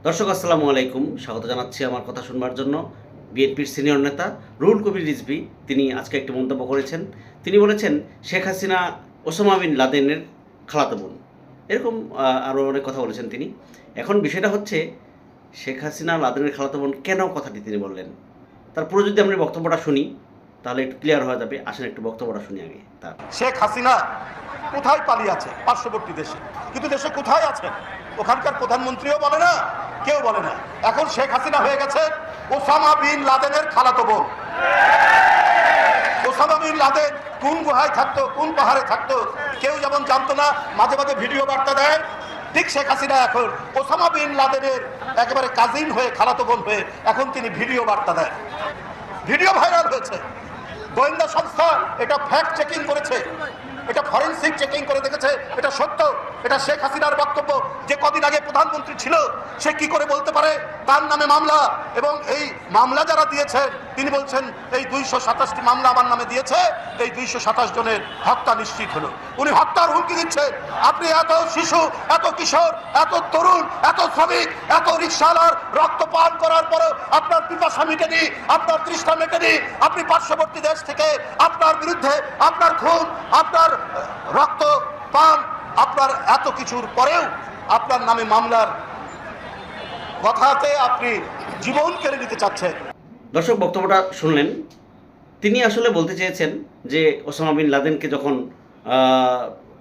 দর্শক আসসালামু আলাইকুম, স্বাগত জানাচ্ছি আমার কথা শুনবার জন্য বিএনপির সিনিয়র নেতা রুহুল কবির রিজভী। তিনি আজকে একটি মন্তব্য করেছেন। তিনি বলেছেন শেখ হাসিনা ওসামা বিন লাদেনের খালাতো বোন। এরকম আরও অনেক কথা বলেছেন তিনি। এখন বিষয়টা হচ্ছে শেখ হাসিনা লাদেনের খালাতো বোন কেন কথাটি তিনি বললেন, তার পুরো যদি আমরা বক্তব্যটা শুনি তাহলে একটু ক্লিয়ার হয়ে যাবে। আসেন একটু বক্তব্যটা শুনি আগে তার। শেখ হাসিনা কোথায় পালিয়ে আছে? পার্শ্ববর্তী দেশে। কিন্তু দেশে কোথায় আছে ওখানকার প্রধানমন্ত্রীও বলে না, কেউ বলে না। এখন শেখ হাসিনা হয়ে গেছে ওসামা বিন লাদেনের খালাতো বোন। ওসামা বিন লাদেন কোন গুহায় থাকতো, কোন পাহাড়ে থাকতো কেউ যেমন জানতো না, মাঝে মাঝে ভিডিও বার্তা দেয়, ঠিক শেখ হাসিনা এখন ওসামা বিন লাদেনের একেবারে কাজিন হয়ে, খালাতো বোন হয়ে এখন তিনি ভিডিও বার্তা দেয়। ভিডিও ভাইরাল হয়েছে, গোয়েন্দা সংস্থা এটা ফ্যাক্ট চেকিং করেছে, এটা ফরেনসিক চেকিং করে দেখেছে, এটা সত্য। এটা শেখ হাসিনার বক্তব্য যে কদিন আগে প্রধানমন্ত্রী ছিল সে কি করে বলতে পারে তার নামে মামলা, এবং এই মামলা যারা দিয়েছেন তিনি বলছেন এই 227টি মামলা আমার নামে দিয়েছে, এই 227 জনের হত্যা নিশ্চিত হলো। উনি হত্যার হুমকি দিচ্ছেন। আপনি এত শিশু, এত কিশোর, এত তরুণ, এত শ্রমিক, এত রিক্সাওয়ালার রক্ত পান করার পরও আপনার পিপাসা মেটেনি, আপনার তৃষ্ণা মেটেনি। আপনি পার্শ্ববর্তী দেশ থেকে আপনার বিরুদ্ধে আপনার খুন, আপনার রক্ত পান, আপনার এত কিছুর পরেও আপনার নামে মামলার কথাতে আপনি জীবন কেড়ে নিতে চাচ্ছেন। দর্শক বক্তব্যটা শুনলেন। তিনি আসলে বলতে চেয়েছেন যে ওসামা বিন লাদেনকে যখন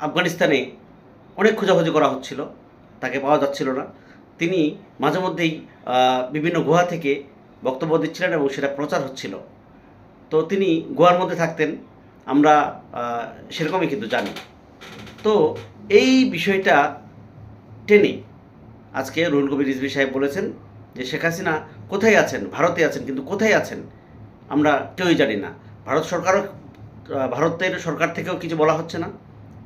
আফগানিস্তানে অনেক খোঁজাখুঁজি করা হচ্ছিল, তাকে পাওয়া যাচ্ছিল না, তিনি মাঝে মধ্যেই বিভিন্ন গুহা থেকে বক্তব্য দিচ্ছিলেন এবং সেটা প্রচার হচ্ছিল। তো তিনি গুহার মধ্যে থাকতেন, আমরা সেরকমই কিন্তু জানি। তো এই বিষয়টা টেনে আজকে রুহুল কবির রিজভী সাহেব বলেছেন যে শেখ হাসিনা কোথায় আছেন, ভারতে আছেন, কিন্তু কোথায় আছেন আমরা কেউই জানি না। ভারতের সরকার থেকেও কিছু বলা হচ্ছে না,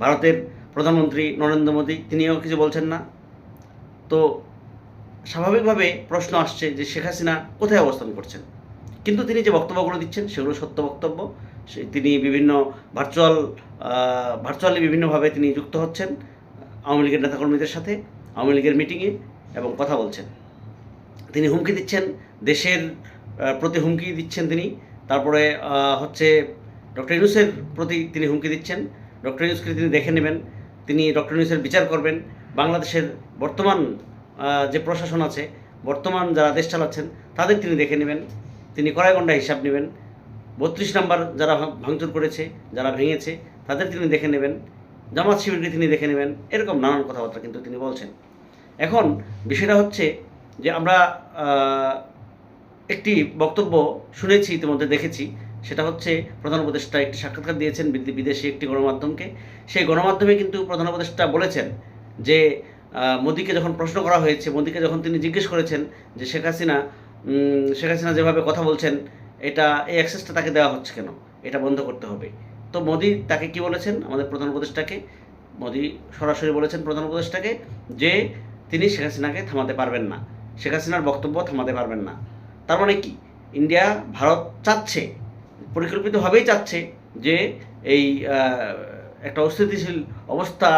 ভারতের প্রধানমন্ত্রী নরেন্দ্র মোদী তিনিও কিছু বলছেন না। তো স্বাভাবিকভাবে প্রশ্ন আসছে যে শেখ হাসিনা কোথায় অবস্থান করছেন। কিন্তু তিনি যে বক্তব্যগুলো দিচ্ছেন সেগুলো সত্য বক্তব্য। তিনি বিভিন্ন ভার্চুয়ালি বিভিন্নভাবে তিনি যুক্ত হচ্ছেন আওয়ামী লীগের নেতাকর্মীদের সাথে, আওয়ামী লীগের মিটিংয়ে, এবং কথা বলছেন। তিনি হুমকি দিচ্ছেন, দেশের প্রতি হুমকি দিচ্ছেন তিনি। তারপরে হচ্ছে ডক্টর ইউনূসের প্রতি তিনি হুমকি দিচ্ছেন। ডক্টর ইউনূসকে তিনি দেখে নেবেন, তিনি ডক্টর ইউনূসের বিচার করবেন। বাংলাদেশের বর্তমান যে প্রশাসন আছে, বর্তমান যারা দেশ চালাচ্ছেন তাদের তিনি দেখে নেবেন, তিনি কড়াইগন্ডা হিসাব নেবেন। 32 নম্বর যারা ভাঙচুর করেছে, যারা ভেঙেছে তাদের তিনি দেখে নেবেন, জামাত শিবিরকে তিনি দেখে নেবেন। এরকম নানান কথাবার্তা কিন্তু তিনি বলছেন। এখন বিষয়টা হচ্ছে যে আমরা একটি বক্তব্য শুনেছি, ইতিমধ্যে দেখেছি। সেটা হচ্ছে প্রধান উপদেষ্টা একটি সাক্ষাৎকার দিয়েছেন বিদেশি একটি গণমাধ্যমকে। সেই গণমাধ্যমে কিন্তু প্রধান উপদেষ্টা বলেছেন যে মোদিকে যখন প্রশ্ন করা হয়েছে, মোদিকে যখন তিনি জিজ্ঞেস করেছেন যে শেখ হাসিনা যেভাবে কথা বলছেন, এটা এই অ্যাক্সেসটা তাকে দেওয়া হচ্ছে কেন, এটা বন্ধ করতে হবে। তো মোদি তাকে কি বলেছেন, আমাদের প্রধান উপদেষ্টাকে মোদি সরাসরি বলেছেন প্রধান উপদেষ্টাকে যে তিনি শেখ হাসিনাকে থামাতে পারবেন না, শেখ হাসিনার বক্তব্য থামাতে পারবেন না। তার মানে কি, ইন্ডিয়া, ভারত চাচ্ছে, পরিকল্পিতভাবেই চাচ্ছে যে এই একটা অস্থিতিশীল অবস্থা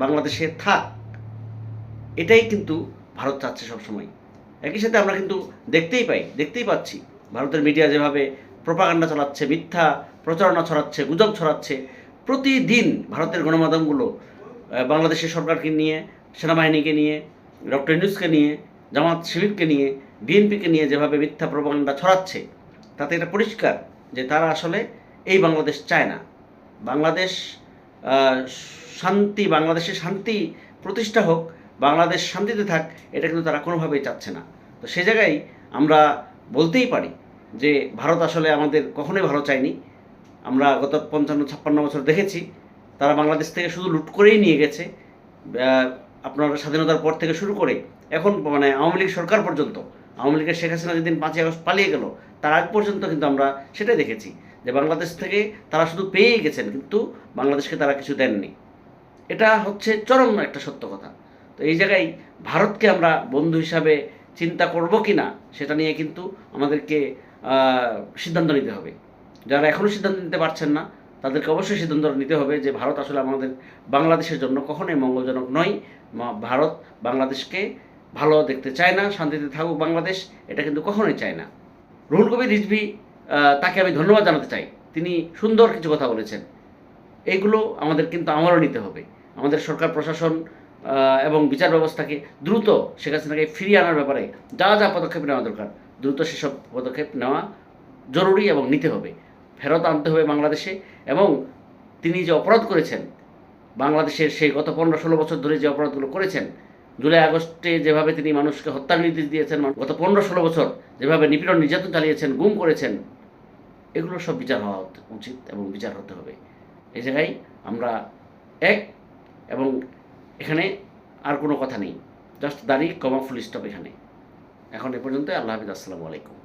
বাংলাদেশে থাক, এটাই কিন্তু ভারত চাচ্ছে সবসময়। একই সাথে আমরা কিন্তু দেখতেই পাচ্ছি ভারতের মিডিয়া যেভাবে প্রোপাগান্ডা চালাচ্ছে, মিথ্যা প্রচারণা ছড়াচ্ছে, গুজব ছড়াচ্ছে। প্রতিদিন ভারতের গণমাধ্যমগুলো বাংলাদেশের সরকারকে নিয়ে, সেনাবাহিনীকে নিয়ে, ডক্টর ইউনূসকে নিয়ে, জামাত শিবিরকে নিয়ে, বিএনপিকে নিয়ে যেভাবে মিথ্যা প্রোপাগান্ডা ছড়াচ্ছে, তাতে এটা পরিষ্কার যে তারা আসলে এই বাংলাদেশ চায় না। বাংলাদেশ বাংলাদেশে শান্তি প্রতিষ্ঠা হোক, বাংলাদেশ শান্তিতে থাক, এটা কিন্তু তারা কোনোভাবেই চাচ্ছে না। তো সে জায়গায় আমরা বলতেই পারি যে ভারত আসলে আমাদের কখনোই ভালো চায়নি। আমরা গত 55-56 বছর দেখেছি তারা বাংলাদেশ থেকে শুধু লুট করেই নিয়ে গেছে। আপনার স্বাধীনতার পর থেকে শুরু করে এখন মানে আওয়ামী লীগ সরকার পর্যন্ত, আওয়ামী লীগের শেখ হাসিনা যেদিন 5ই আগস্ট পালিয়ে গেল তার আগ পর্যন্ত কিন্তু আমরা সেটাই দেখেছি যে বাংলাদেশ থেকে তারা শুধু পেয়েই গেছেন, কিন্তু বাংলাদেশকে তারা কিছু দেননি। এটা হচ্ছে চরম একটা সত্য কথা। তো এই জায়গায় ভারতকে আমরা বন্ধু হিসাবে চিন্তা করব কি না সেটা নিয়ে কিন্তু আমাদেরকে সিদ্ধান্ত নিতে হবে। যারা এখনও সিদ্ধান্ত নিতে পারছেন না তাদেরকে অবশ্যই সিদ্ধান্ত নিতে হবে যে ভারত আসলে আমাদের বাংলাদেশের জন্য কখনোই মঙ্গলজনক নয়। ভারত বাংলাদেশকে ভালো দেখতে চায় না, শান্তিতে থাকুক বাংলাদেশ, এটা কিন্তু কখনোই চায় না। রুহুল কবির রিজভী, তাকে আমি ধন্যবাদ জানাতে চাই, তিনি সুন্দর কিছু কথা বলেছেন। এইগুলো আমাদের কিন্তু আমলও নিতে হবে। আমাদের সরকার প্রশাসন এবং বিচার ব্যবস্থাকে দ্রুত শেখ হাসিনাকে ফিরিয়ে আনার ব্যাপারে যা যা পদক্ষেপ নেওয়া দরকার, দ্রুত সেসব পদক্ষেপ নেওয়া জরুরি এবং নিতে হবে, ফেরত আনতে হবে বাংলাদেশে। এবং তিনি যে অপরাধ করেছেন, বাংলাদেশের সেই গত 15-16 বছর ধরে যে অপরাধগুলো করেছেন, জুলাই আগস্টে যেভাবে তিনি মানুষকে হত্যার নির্দেশ দিয়েছেন, গত 15-16 বছর যেভাবে নিপীড়ন নির্যাতন চালিয়েছেন, গুম করেছেন, এগুলো সব বিচার হওয়া উচিত এবং বিচার হতে হবে। এই জায়গায় আমরা এক, এবং এখানে আর কোনো কথা নেই, জাস্ট দাঁড়িয়ে কমা ফুল স্টপ এখানে। এখন এ পর্যন্ত। আল্লাহ হাফিজ, আসসালামু আলাইকুম।